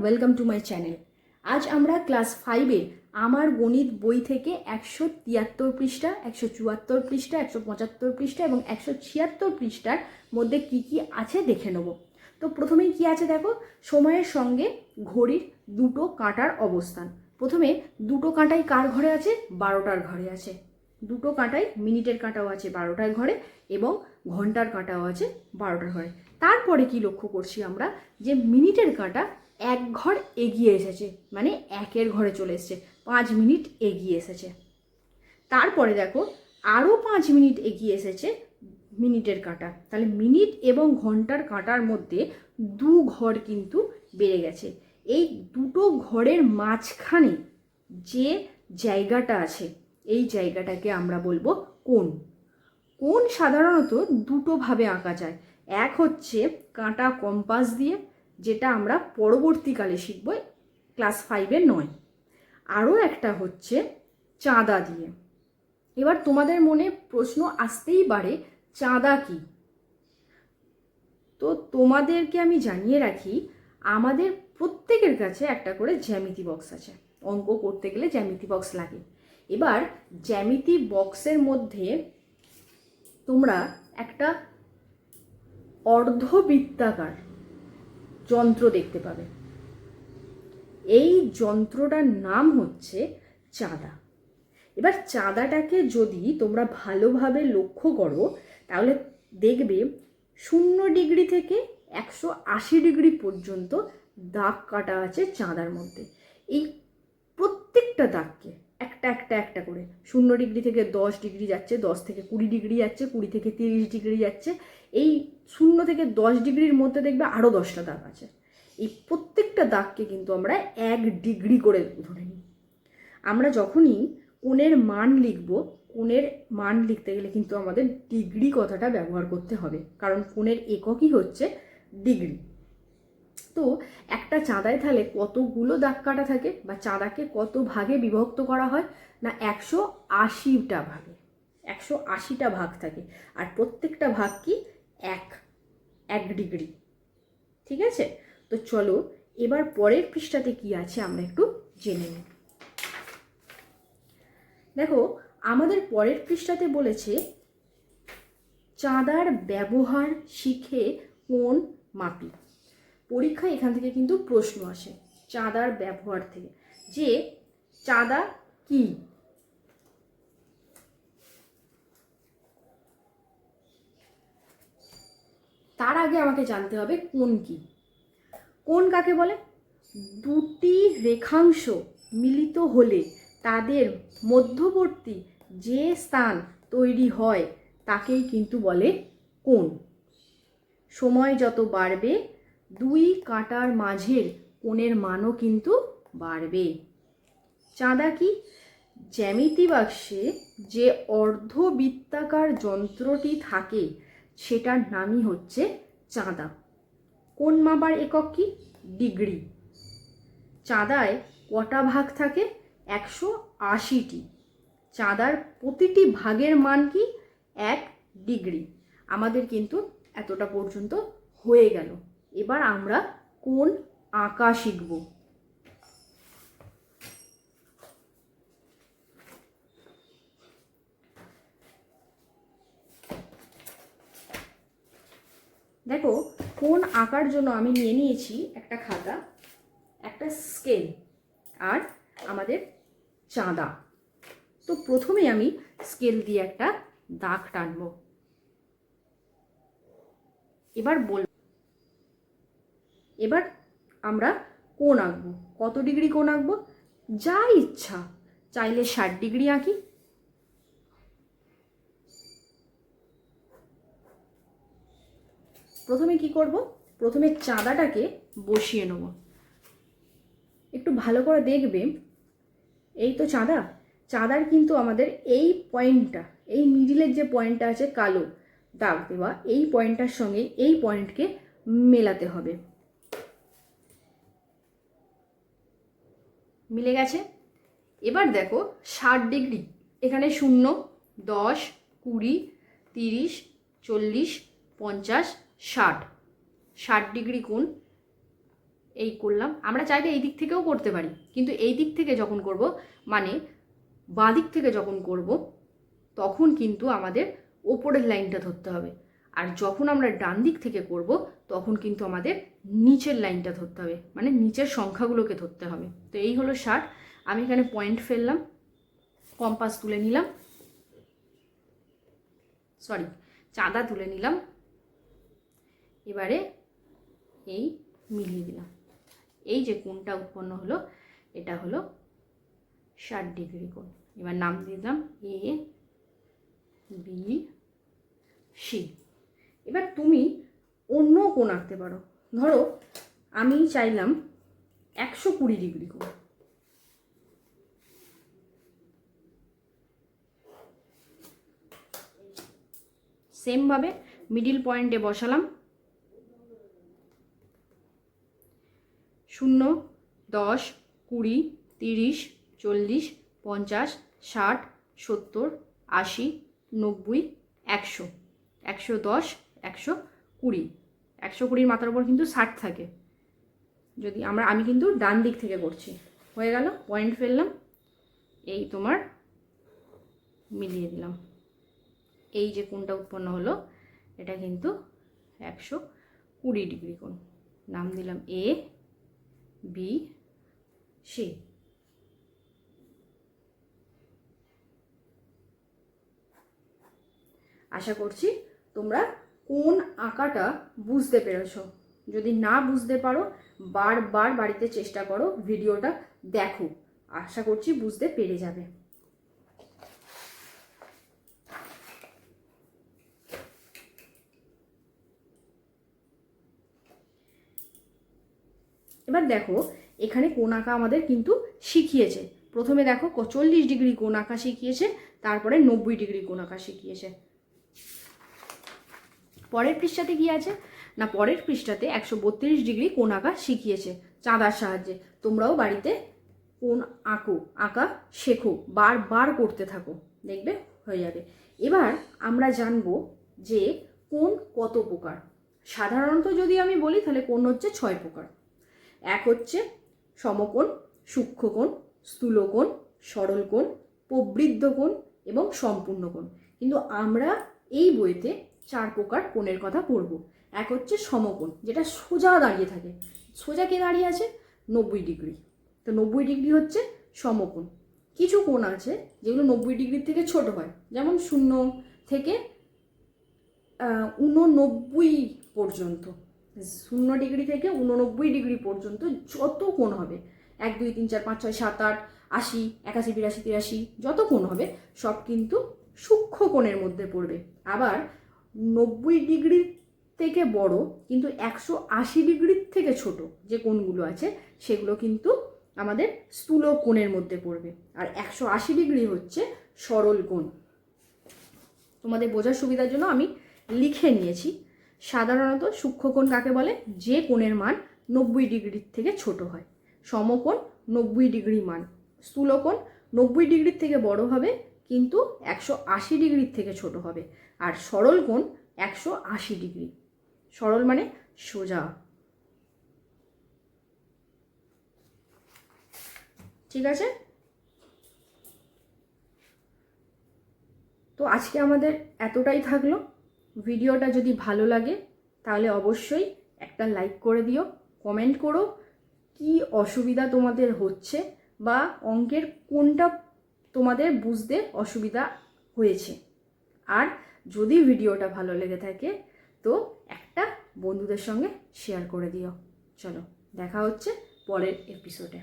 Welcome to my channel. আজ আমরা class 5-এর আমার গণিত বই থেকে 173 পৃষ্ঠা, 174 পৃষ্ঠা, 175 পৃষ্ঠা এবং 176 পৃষ্ঠার মধ্যে কি কি আছে দেখে নেব। তো প্রথমেই কি আছে দেখো, সময়ের সঙ্গে ঘড়ির দুটো কাঁটার অবস্থান। প্রথমে দুটো কাঁটাই কার ঘরে আছে? 12টার ঘরে আছে। দুটো কাঁটাই, মিনিটের কাঁটাও আছে 12টার ঘরে এবং ঘন্টার কাঁটাও আছে 12টার ঘরে। তারপরে কি লক্ষ্য করছি আমরা, যে মিনিটের কাঁটা এক ঘর এগিয়ে এসেছে, মানে একের ঘরে চলে এসেছে, 5 মিনিট এগিয়ে এসেছে। তারপরে দেখো আরও 5 মিনিট এগিয়ে এসেছে মিনিটের কাঁটা, তাহলে মিনিট এবং ঘন্টার কাঁটার মধ্যে 2 ঘর কিন্তু বেড়ে গেছে। এই দুটো ঘরের মাঝখানে যে জায়গাটা আছে, এই জায়গাটাকে আমরা বলবো কোণ। কোণ সাধারণত দুটোভাবে আঁকা যায়। এক হচ্ছে কাঁটা কম্পাস দিয়ে, যেটা আমরা পরবর্তীকালে শিখব, ক্লাস 5-এ নয়। আরও একটা হচ্ছে চাঁদা দিয়ে। এবার তোমাদের মনে প্রশ্ন আসতেই পারে, চাঁদা কি? তো তোমাদেরকে আমি জানিয়ে রাখি, আমাদের প্রত্যেকের কাছে একটা করে জ্যামিতি বক্স আছে। অঙ্ক করতে গেলে জ্যামিতি বক্স লাগে। এবার জ্যামিতি বক্সের মধ্যে তোমরা একটা অর্ধবৃত্তাকার যন্ত্র দেখতে পাবে। এই যন্ত্রটার নাম হচ্ছে চাঁদা। এবার চাঁদাটাকে যদি তোমরা ভালোভাবে লক্ষ্য করো, তাহলে দেখবে 0 ডিগ্রি থেকে 180 ডিগ্রি পর্যন্ত দাগ কাটা আছে চাঁদার মধ্যে। এই প্রত্যেকটা দাগকে একটা একটা একটা করে 0 ডিগ্রি থেকে 10 ডিগ্রি যাচ্ছে, 10 থেকে 20 ডিগ্রি যাচ্ছে, 20 থেকে 30 ডিগ্রি যাচ্ছে। এই 0 থেকে 10 ডিগ্রির মধ্যে দেখবে আরও 10টা দাগ আছে। এই প্রত্যেকটা দাগকে কিন্তু আমরা 1 ডিগ্রি করে ধরে নিই। আমরা যখনই কোণের মান লিখব, কোণের মান লিখতে গেলে কিন্তু আমাদের ডিগ্রি কথাটা ব্যবহার করতে হবে, কারণ কোণের এককই হচ্ছে ডিগ্রি। তো একটা চাঁদায় তাহলে কতগুলো দাগ কাটা থাকে, বা চাঁদাকে কত ভাগে বিভক্ত করা হয়? না, 180টা ভাগে, 180টা ভাগ থাকে। আর প্রত্যেকটা ভাগ কি? এক ডিগ্রি। ঠিক আছে? তো চলো এবার পরের পৃষ্ঠাতে কি আছে আমরা একটু জেনে নিই। দেখো, আমাদের পরের পৃষ্ঠাতে বলেছে চাঁদার ব্যবহার শিখে কোণ মাপি। পরীক্ষায় এখান থেকে কিন্তু প্রশ্ন আসে চাঁদার ব্যবহার থেকে, যে চাঁদা কি? তার আগে আমাকে জানতে হবে কোণ কি। কোণ কাকে বলে? দুটি রেখাংশ মিলিত হলে তাদের মধ্যবর্তী যে স্থান তৈরি হয় তাকেই কিন্তু বলে কোণ। সময় যত বাড়বে, দুই কাঁটার মাঝের কোণের মানও কিন্তু বাড়বে। চাঁদা কি? জ্যামিতি বাক্সে যে অর্ধবৃত্তাকার যন্ত্রটি থাকে সেটার নামই হচ্ছে চাঁদা। কোণ মাপার একক কি? ডিগ্রি। চাঁদায় কটা ভাগ থাকে? 180টি। চাঁদার প্রতিটি ভাগের মান কি? 1 ডিগ্রি। আমাদের কিন্তু এতটা পর্যন্ত হয়ে গেল। এবার আমরা কোণ আঁকা শিখব। দেখো, কোণ আঁকার জন্য আমি নিয়ে নিয়েছি একটা খাতা, একটা স্কেল আর আমাদের চাঁদা। তো প্রথমে আমি স্কেল দিয়ে একটা দাগ টানব। এবার আমরা কোণ আঁকবো। কত ডিগ্রি কোণ আঁকবো? যা ইচ্ছা, চাইলে 60 ডিগ্রি আঁকি। প্রথমে কি করব? প্রথমে চাঁদাটাকে বসিয়ে নেব। একটু ভালো করে দেখবে, এই তো চাঁদা। চাঁদার কিন্তু আমাদের এই পয়েন্টটা, এই মিডিলের যে পয়েন্টটা আছে কালো দাগ দেওয়া, এই পয়েন্টটার সঙ্গে এই পয়েন্টকে মেলাতে হবে। মিলে গেছে। এবার দেখো 60 ডিগ্রি, এখানে 0, 10, 20, 30, 40, 50, 60 ডিগ্রি কোণ। এই করলাম। আমরা চাইলে এই দিক থেকেও করতে পারি, কিন্তু এই দিক থেকে যখন করব, মানে বাঁ দিক থেকে যখন করব, তখন কিন্তু আমাদের ওপরের লাইনটা ধরতে হবে। আর যখন আমরা ডান দিক থেকে করব, তখন কিন্তু আমাদের নিচের লাইনটা ধরতে হবে, মানে নিচের সংখ্যাগুলোকে ধরতে হবে। তো এই হলো 60। আমি এখানে পয়েন্ট ফেললাম, কম্পাস তুলে নিলাম, সরি চাঁদা তুলে নিলাম, এবারে এই মিলিয়ে দিলাম। এই যে কোণটা উৎপন্ন হলো, এটা হলো 60 ডিগ্রি কোণ। এবার নাম দিয়ে দিলাম এ বি সি। এবার তুমি অন্য কোণ আঁকতে পারো। ধরো আমি চাইলাম 120 ডিগ্রি কোণ। সেমভাবে মিডিল পয়েন্টে বসালাম, 0, 10, 20, 30, 40, 50, 60, 70, 80, 90, 100, 110, 120। 120 মাথার উপর কিন্তু 60 থাকে। যদি আমি কিন্তু ডান দিক থেকে করছি। হয়ে গেল, পয়েন্ট ফেললাম, এই তোমার মিলিয়ে দিলাম। এই যে কোণটা উৎপন্ন হলো, এটা কিন্তু 120 ডিগ্রি কোণ। নাম দিলাম এ বি সি। আশা করছি তোমরা কোন আঁকাটা বুঝতে পেরেছো। যদি না বুঝতে পারো, বারবার বাড়িতে চেষ্টা করো, ভিডিওটা দেখো, আশা করছি বুঝতে পেরে যাবে। এবার দেখো এখানে কোণ আঁকা আমাদের কিন্তু শিখিয়েছে। প্রথমে দেখো 40 ডিগ্রি কোণ আঁকা শিখিয়েছে, তারপরে 90 ডিগ্রি কোণ আঁকা শিখিয়েছে। পরের পৃষ্ঠাতে কি আছে না, পরের পৃষ্ঠাতে 132 ডিগ্রি কোণ আঁকা শিখিয়েছে চাঁদার সাহায্যে। তোমরাও বাড়িতে কোণ আঁকা শেখো, বারবার করতে থাকো, দেখবে হয়ে যাবে। এবার আমরা জানবো যে কোণ কত প্রকার। সাধারণত যদি আমি বলি তাহলে কোণ হচ্ছে 6 প্রকার। এক হচ্ছে সমকোণ, সূক্ষ্মকোণ, স্থূলকোণ, সরলকোণ, প্রবৃদ্ধ কোণ এবং সম্পূর্ণ কোণ। কিন্তু আমরা এই বইতে 4 প্রকার কোণের কথা পড়ব। এক হচ্ছে সমকোণ, যেটা সোজা দাঁড়িয়ে থাকে। সোজা কে দাঁড়িয়ে আছে? 90 ডিগ্রি। তো 90 ডিগ্রি হচ্ছে সমকোণ। কিছু কোণ আছে যেগুলো 90 ডিগ্রির থেকে ছোট হয়, যেমন 0 থেকে 89 পর্যন্ত। 0 ডিগ্রি থেকে 89 ডিগ্রি পর্যন্ত যত কোণ হবে, 1, 2, 3, 4, 5, 6, 7, 8, 80, 81, 82, 83 যত কোণ হবে সব কিন্তু সূক্ষ্ম কোণের মধ্যে পড়বে। আবার 90 ডিগ্রির থেকে বড় কিন্তু 180 ডিগ্রির থেকে ছোট যে কোণগুলো আছে সেগুলো কিন্তু আমাদের স্থূল কোণের মধ্যে পড়বে। আর 180 ডিগ্রি হচ্ছে সরল কোণ। তোমাদের বোঝার সুবিধার জন্য আমি লিখে নিয়েছি। সাধারণত সূক্ষ্মকোণ কাকে বলে? যে কোণের মান 90 ডিগ্রির থেকে ছোট হয়। সমকোণ 90 ডিগ্রি মান। স্থূলকোণ 90 ডিগ্রির থেকে বড় হবে কিন্তু 180 ডিগ্রির থেকে ছোট হবে। আর সরল কোণ 180 ডিগ্রি। সরল মানে সোজা। ঠিক আছে, তো আজকে আমাদের এতটাই থাকলো। ভিডিওটা যদি ভালো লাগে তাহলে অবশ্যই একটা লাইক করে দিও, কমেন্ট করো কি অসুবিধা তোমাদের হচ্ছে বা অঙ্কের কোনটা তোমাদের বুঝতে অসুবিধা হয়েছে। আর যদি ভিডিওটা ভালো লেগে থাকে তো একটা বন্ধুদের সঙ্গে শেয়ার করে দিও। চলো দেখা হচ্ছে পরের এপিসোডে।